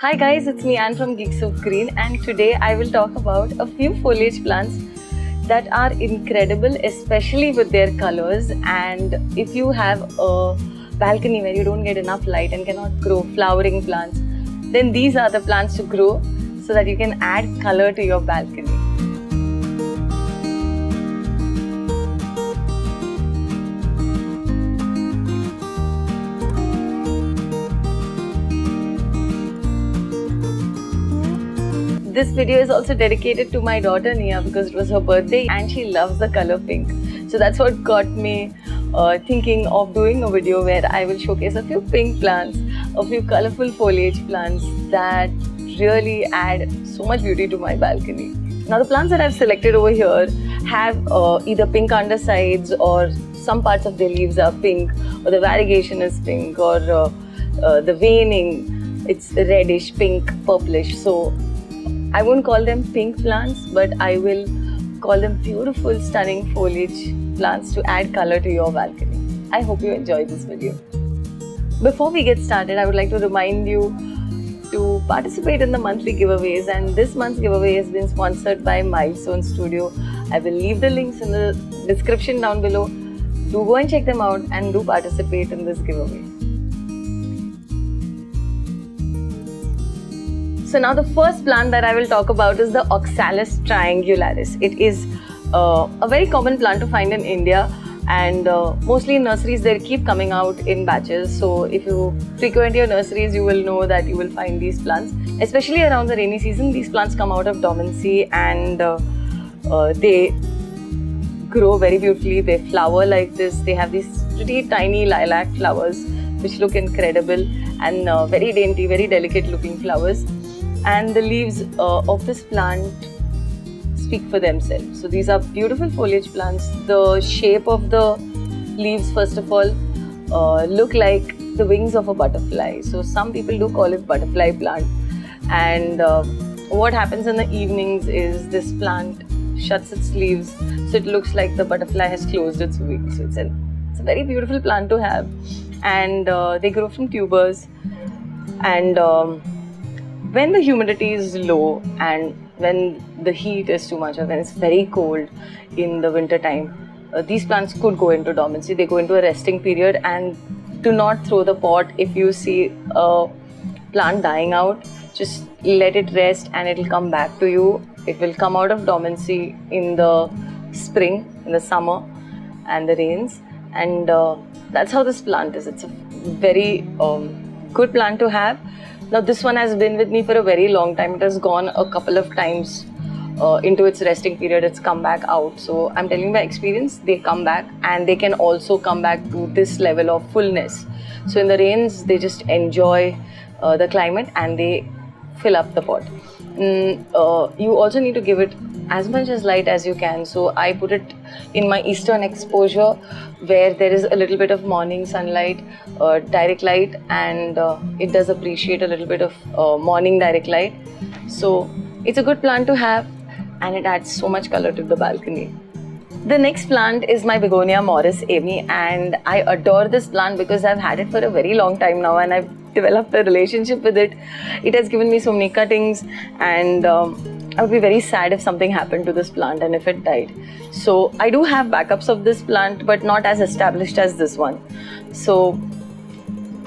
Hi guys, it's me Anne from Geeks of Green, and today I will talk about a few foliage plants that are incredible, especially with their colors. And if you have a balcony where you don't get enough light and cannot grow flowering plants, then these are the plants to grow so that you can add color to your balcony. This video is also dedicated to my daughter Nia because it was her birthday and she loves the color pink. So that's what got me thinking of doing a video where I will showcase a few pink plants, a few colorful foliage plants that really add so much beauty to my balcony. Now the plants that I've selected over here have either pink undersides, or some parts of their leaves are pink, or the variegation is pink, or the veining, it's reddish, pink, purplish. So I won't call them pink plants, but I will call them beautiful, stunning foliage plants to add color to your balcony. I hope you enjoy this video. Before we get started, I would like to remind you to participate in the monthly giveaways, and this month's giveaway has been sponsored by Milestone Studio. I will leave the links in the description down below. Do go and check them out and do participate in this giveaway. So now the first plant that I will talk about is the Oxalis triangularis. It is a very common plant to find in India, and mostly in nurseries they keep coming out in batches. So if you frequent your nurseries, you will know that you will find these plants. Especially around the rainy season, these plants come out of dormancy and they grow very beautifully. They flower like this. They have these pretty tiny lilac flowers which look incredible, and very dainty, very delicate looking flowers. And the leaves of this plant speak for themselves. So these are beautiful foliage plants. The shape of the leaves, first of all, look like the wings of a butterfly. So some people do call it butterfly plant. And what happens in the evenings is this plant shuts its leaves, so it looks like the butterfly has closed its wings. So it's a very beautiful plant to have. And they grow from tubers. And when the humidity is low and when the heat is too much, or when it's very cold in the winter time, these plants could go into dormancy. They go into a resting period. And do not throw the pot. If you see a plant dying out, just let it rest and it will come back to you. It will come out of dormancy in the spring, in the summer and the rains. And that's how this plant is. It's a very good plant to have. Now this one has been with me for a very long time. It has gone a couple of times into its resting period. It's come back out. So I'm telling you by experience, they come back, and they can also come back to this level of fullness. So in the rains, they just enjoy the climate and they fill up the pot. You also need to give it as much as light as you can. So I put it in my eastern exposure where there is a little bit of morning sunlight, direct light, and it does appreciate a little bit of morning direct light. So it's a good plant to have, and it adds so much color to the balcony. The next plant is my Begonia Morris Amy, and I adore this plant because I've had it for a very long time now, and I've developed a relationship with it. It has given me so many cuttings, and I would be very sad if something happened to this plant and if it died. So I do have backups of this plant, but not as established as this one. So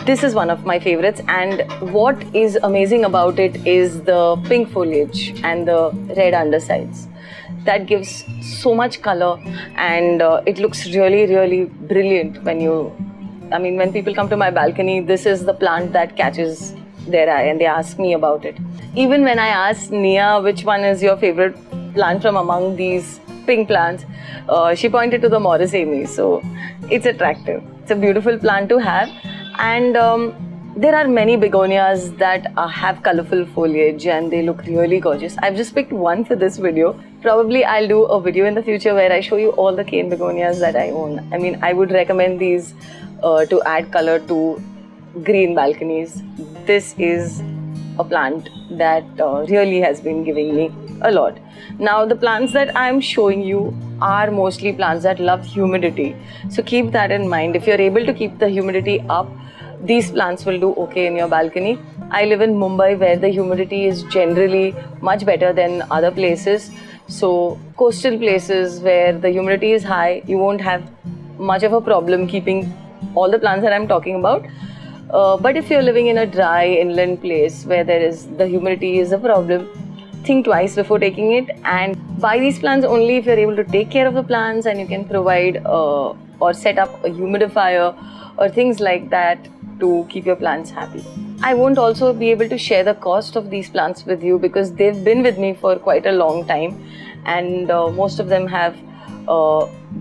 this is one of my favorites, and what is amazing about it is the pink foliage and the red undersides. That gives so much color, and it looks really, really brilliant when people come to my balcony. This is the plant that catches their eye and they ask me about it. Even when I asked Nia which one is your favorite plant from among these pink plants, she pointed to the Morris Amy. So it's attractive. It's a beautiful plant to have. And there are many begonias that have colorful foliage and they look really gorgeous. I've just picked one for this video. Probably I'll do a video in the future where I show you all the cane begonias that I own. I mean, I would recommend these to add color to green balconies. This is a plant that really has been giving me a lot. Now the plants that I'm showing you are mostly plants that love humidity. So keep that in mind. If you're able to keep the humidity up, these plants will do okay in your balcony. I live in Mumbai where the humidity is generally much better than other places. So coastal places where the humidity is high, you won't have much of a problem keeping all the plants that I'm talking about. But if you're living in a dry inland place where the humidity is a problem, think twice before taking it, and buy these plants only if you're able to take care of the plants and you can provide or set up a humidifier or things like that to keep your plants happy. I won't also be able to share the cost of these plants with you because they've been with me for quite a long time, and most of them have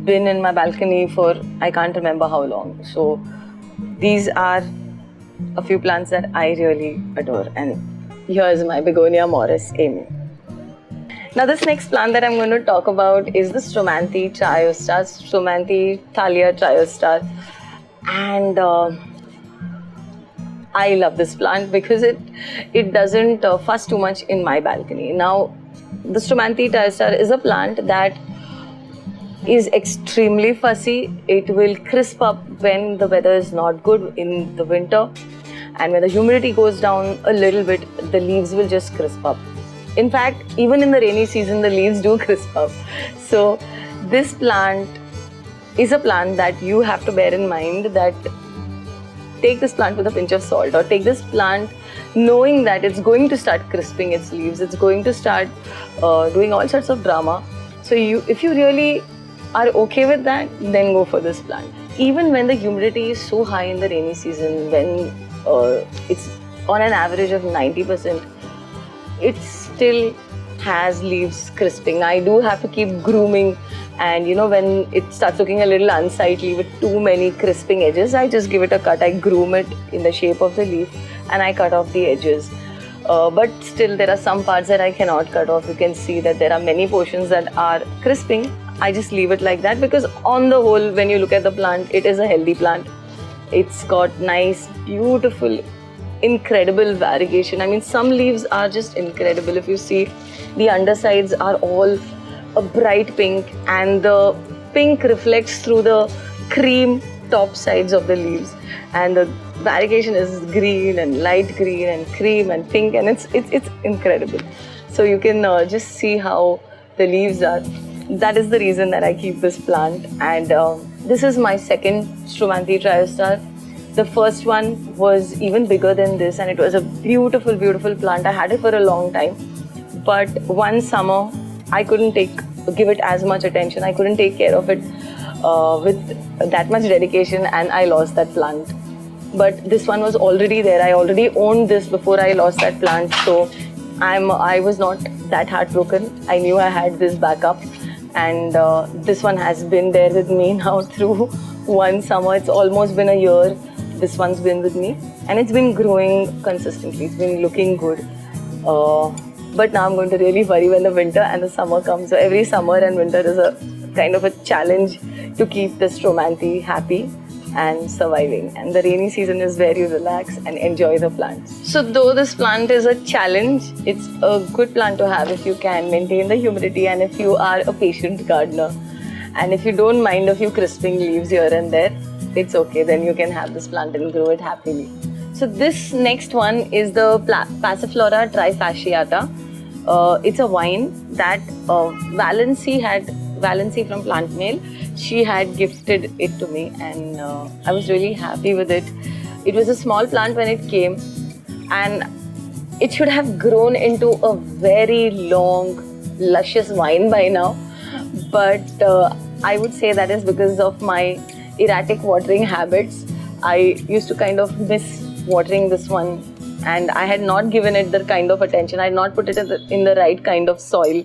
been in my balcony for I can't remember how long. So these are a few plants that I really adore, and here's my Begonia Morris Amy. Now this next plant that I'm going to talk about is the Stromanthi Triostar, Stromanthi Thalia Triostar, and I love this plant because it doesn't fuss too much in my balcony. Now the Stromanthi Triostar is a plant that is extremely fussy. It will crisp up when the weather is not good in the winter, and when the humidity goes down a little bit, the leaves will just crisp up. In fact, even in the rainy season, the leaves do crisp up. So this plant is a plant that you have to bear in mind, that take this plant with a pinch of salt, or take this plant knowing that it's going to start crisping its leaves, it's going to start doing all sorts of drama. So if you really are okay with that, then go for this plant. Even when the humidity is so high in the rainy season, when it's on an average of 90%, it still has leaves crisping. I do have to keep grooming, and when it starts looking a little unsightly with too many crisping edges, I just give it a cut. I groom it in the shape of the leaf and I cut off the edges. But still there are some parts that I cannot cut off. You can see that there are many portions that are crisping. I just leave it like that because on the whole, when you look at the plant, it is a healthy plant. It's got nice, beautiful, incredible variegation. I mean, some leaves are just incredible. If you see, the undersides are all a bright pink, and the pink reflects through the cream top sides of the leaves, and the variegation is green and light green and cream and pink, and it's incredible. So you can just see how the leaves are. That is the reason that I keep this plant, and this is my second Stromanthi Triostar. The first one was even bigger than this, and it was a beautiful, beautiful plant. I had it for a long time, but one summer I couldn't give it as much attention. I couldn't take care of it with that much dedication, and I lost that plant. But this one was already there. I already owned this before I lost that plant, so I was not that heartbroken. I knew I had this backup, and this one has been there with me now through one summer. It's almost been a year. This one's been with me, and it's been growing consistently. It's been looking good. But now I'm going to really worry when the winter and the summer comes. So every summer and winter is a kind of a challenge to keep the Stromanthi happy and surviving. And the rainy season is where you relax and enjoy the plants. So though this plant is a challenge, it's a good plant to have if you can maintain the humidity and if you are a patient gardener. And if you don't mind a few crisping leaves here and there, it's okay. Then you can have this plant and grow it happily. So this next one is the Passiflora trifasciata. It's a vine that Valency from Plant Mail, she had gifted it to me, and I was really happy with it. It was a small plant when it came, and it should have grown into a very long, luscious vine by now. But I would say that is because of my erratic watering habits. I used to kind of miss watering this one, and I had not given it the kind of attention. I had not put it in the right kind of soil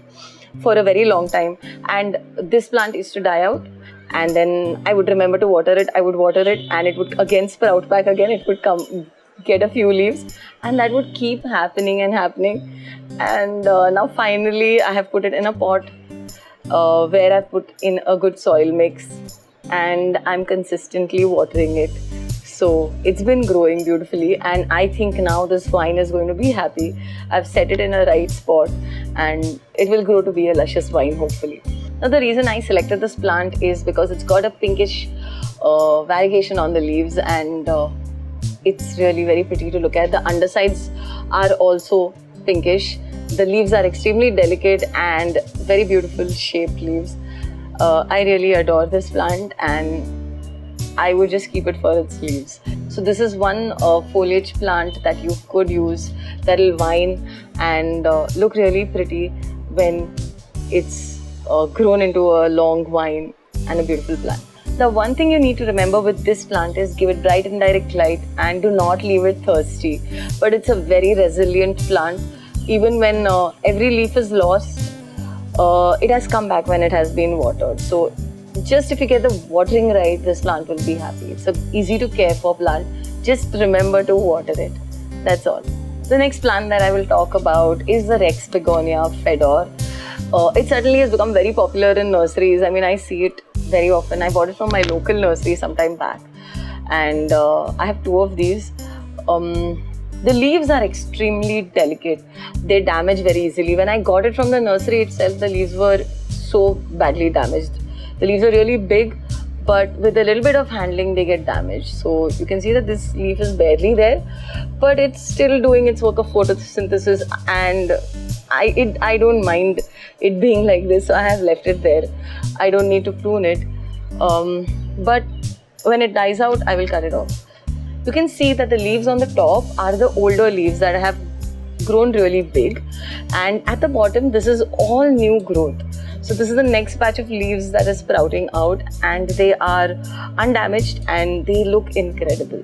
for a very long time, and this plant used to die out, and then I would remember to water it. I would water it, and it would again sprout back again. It would come, get a few leaves, and that would keep happening and happening. And now finally I have put it in a pot where I put in a good soil mix, and I'm consistently watering it. So it's been growing beautifully, and I think now this vine is going to be happy. I've set it in a right spot, and it will grow to be a luscious vine hopefully. Now the reason I selected this plant is because it's got a pinkish variegation on the leaves, and it's really very pretty to look at. The undersides are also pinkish. The leaves are extremely delicate and very beautiful shaped leaves. I really adore this plant and I would just keep it for its leaves. So this is one foliage plant that you could use that will vine and look really pretty when it's grown into a long vine and a beautiful plant. The one thing you need to remember with this plant is give it bright and direct light and do not leave it thirsty. But it's a very resilient plant. Even when every leaf is lost, it has come back when it has been watered. So just if you get the watering right, this plant will be happy. It's an easy to care for plant. Just remember to water it. That's all. The next plant that I will talk about is the Rex Begonia Fedor. It certainly has become very popular in nurseries. I mean, I see it very often. I bought it from my local nursery some time back. And I have 2 of these. The leaves are extremely delicate. They damage very easily. When I got it from the nursery itself, the leaves were so badly damaged. The leaves are really big, but with a little bit of handling, they get damaged. So you can see that this leaf is barely there, but it's still doing its work of photosynthesis, and I don't mind it being like this, so I have left it there. I don't need to prune it, but when it dies out, I will cut it off. You can see that the leaves on the top are the older leaves that have grown really big, and at the bottom, this is all new growth. So this is the next batch of leaves that is sprouting out, and they are undamaged and they look incredible.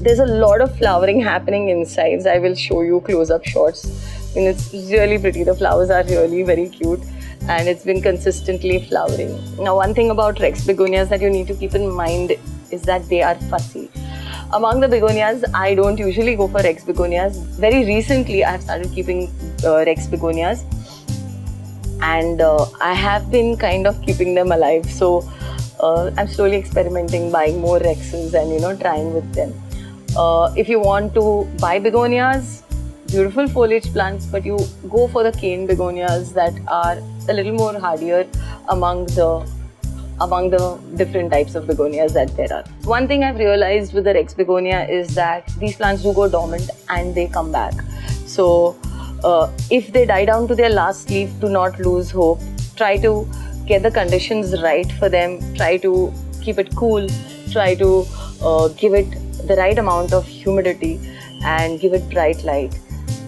There's a lot of flowering happening inside. I will show you close-up shots. I mean, it's really pretty. The flowers are really very cute and it's been consistently flowering. Now, one thing about Rex begonias that you need to keep in mind is that they are fussy. Among the begonias, I don't usually go for Rex begonias. Very recently, I have started keeping Rex begonias. And I have been kind of keeping them alive. So I'm slowly experimenting, buying more Rexes and trying with them. If you want to buy begonias, beautiful foliage plants, but you go for the cane begonias that are a little more hardier among the different types of begonias that there are. One thing I've realized with the Rex begonia is that these plants do go dormant and they come back. So if they die down to their last leaf, do not lose hope. Try to get the conditions right for them. Try to keep it cool. Try to give it the right amount of humidity and give it bright light,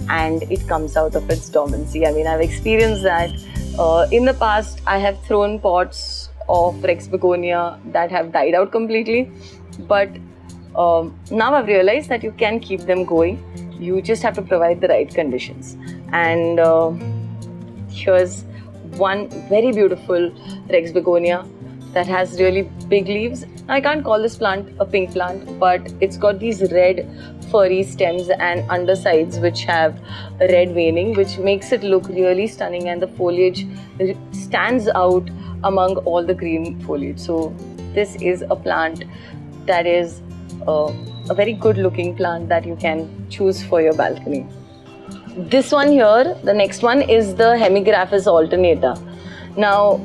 and it comes out of its dormancy. I mean, I've experienced that. In the past, I have thrown pots of Rex begonia that have died out completely, but now I've realized that you can keep them going. You just have to provide the right conditions. And here's one very beautiful Rex begonia that has really big leaves. I can't call this plant a pink plant, but it's got these red furry stems and undersides which have red veining, which makes it look really stunning, and the foliage stands out among all the green foliage. So this is a plant that is a very good looking plant that you can choose for your balcony. This one here, the next one is the Hemigraphis alternata. Now,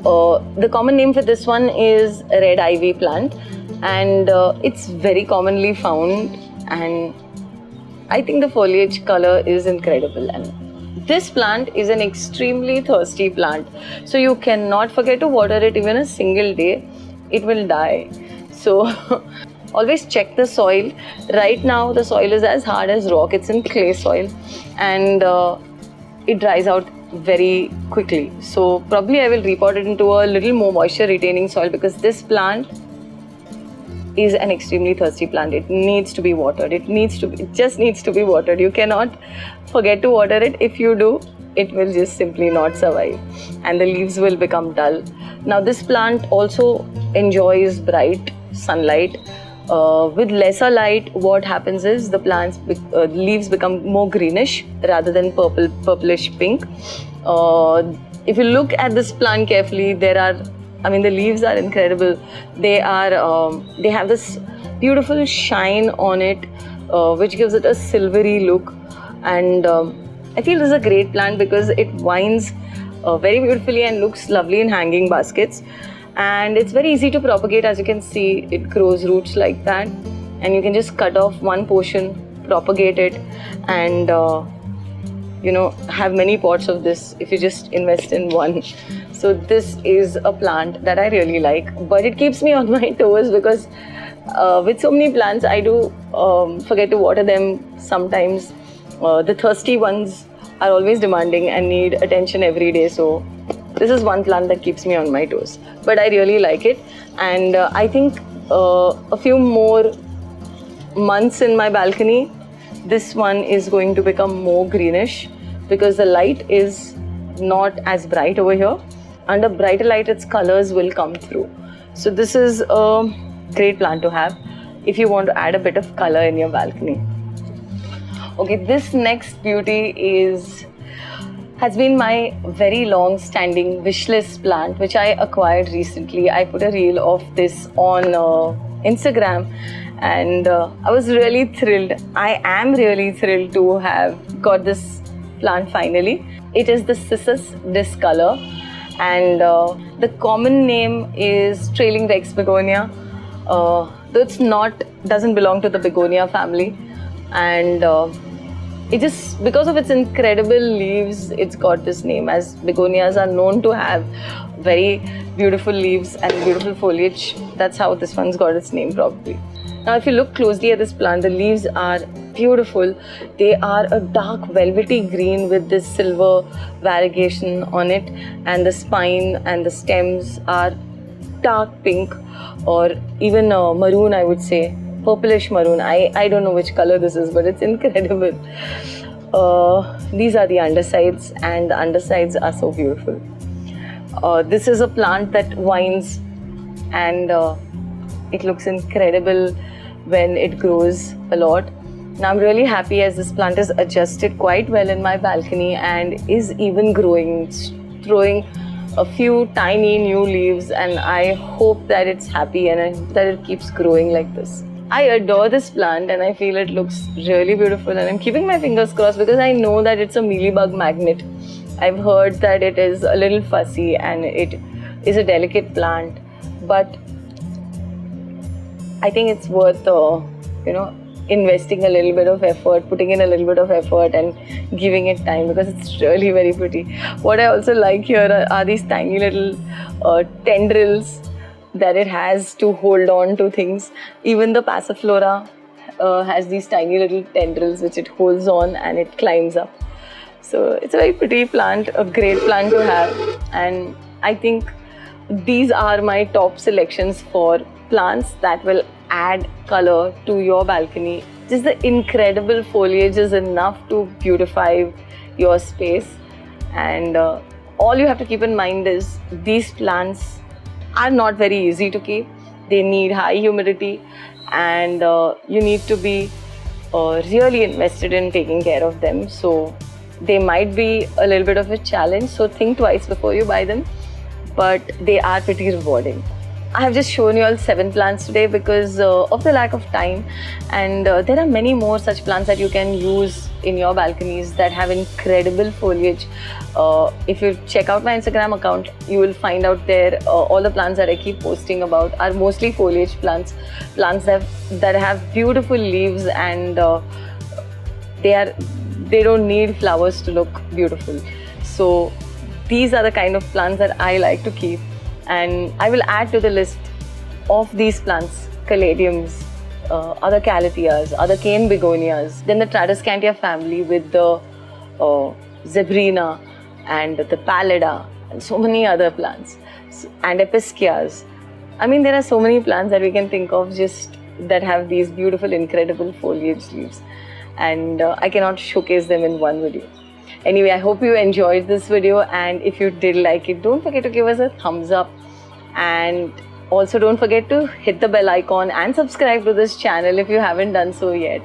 the common name for this one is red ivy plant, and it's very commonly found, and I think the foliage color is incredible. And this plant is an extremely thirsty plant, so you cannot forget to water it even a single day. It will die. So always check the soil. Right now the soil is as hard as rock. It's in clay soil, and it dries out very quickly. So probably I will repot it into a little more moisture retaining soil, because this plant is an extremely thirsty plant. It needs to be watered. It just needs to be watered. You cannot forget to water it. If you do, it will just simply not survive and the leaves will become dull. Now this plant also enjoys bright sunlight. With lesser light, what happens is the leaves become more greenish rather than purplish pink. If you look at this plant carefully, the leaves are incredible. They have this beautiful shine on it, which gives it a silvery look. And I feel this is a great plant because it vines very beautifully and looks lovely in hanging baskets. And it's very easy to propagate. As you can see, it grows roots like that. and you can just cut off one portion, propagate it, and have many pots of this if you just invest in one. So this is a plant that I really like, but it keeps me on my toes because with so many plants I do forget to water them sometimes. The thirsty ones are always demanding and need attention every day, so this is one plant that keeps me on my toes, but I really like it. And I think a few more months in my balcony, this one is going to become more greenish because the light is not as bright over here. Under brighter light, its colors will come through. So this is a great plant to have if you want to add a bit of color in your balcony. Okay, this next beauty has been my very long standing wish list plant, which I acquired recently. I put a reel of this on Instagram, and I was really thrilled. I am really thrilled to have got this plant finally. It is the Cissus discolor, and the common name is Trailing Rex begonia. Though it's doesn't belong to the begonia family, and it just, because of its incredible leaves, it's got this name, as begonias are known to have very beautiful leaves and beautiful foliage. That's how this one's got its name probably. Now if you look closely at this plant, the leaves are beautiful. They are a dark velvety green with this silver variegation on it, and the spine and the stems are dark pink or even maroon, I would say. Purplish maroon. I don't know which color this is, but it's incredible. These are the undersides, and the undersides are so beautiful. This is a plant that winds, and it looks incredible when it grows a lot. Now I'm really happy as this plant is adjusted quite well in my balcony and is even growing. It's throwing a few tiny new leaves, and I hope that it's happy and that it keeps growing like this. I adore this plant and I feel it looks really beautiful, and I'm keeping my fingers crossed because I know that it's a mealybug magnet. I've heard that it is a little fussy and it is a delicate plant, but I think it's worth investing a little bit of effort, putting in a little bit of effort and giving it time, because it's really very pretty. What I also like here are these tiny little tendrils that it has to hold on to things. Even the Passiflora has these tiny little tendrils which it holds on and it climbs up. So it's a very pretty plant, a great plant to have, and I think these are my top selections for plants that will add color to your balcony. Just the incredible foliage is enough to beautify your space, and all you have to keep in mind is these plants are not very easy to keep. They need high humidity, and you need to be really invested in taking care of them. So they might be a little bit of a challenge, so think twice before you buy them, but they are pretty rewarding. I have just shown you all 7 plants today because of the lack of time, and there are many more such plants that you can use in your balconies that have incredible foliage. If you check out my Instagram account, you will find out there all the plants that I keep posting about are mostly foliage plants that have beautiful leaves, and they don't need flowers to look beautiful. So these are the kind of plants that I like to keep. And I will add to the list of these plants caladiums, other calatheas, other cane begonias, then the Tradescantia family with the zebrina and the pallida, and so many other plants, and episcias. I mean, there are so many plants that we can think of just that have these beautiful, incredible foliage leaves, and I cannot showcase them in one video. Anyway, I hope you enjoyed this video, and if you did like it, don't forget to give us a thumbs up, and also don't forget to hit the bell icon and subscribe to this channel if you haven't done so yet.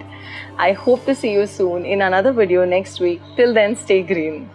I hope to see you soon in another video next week. Till then, stay green.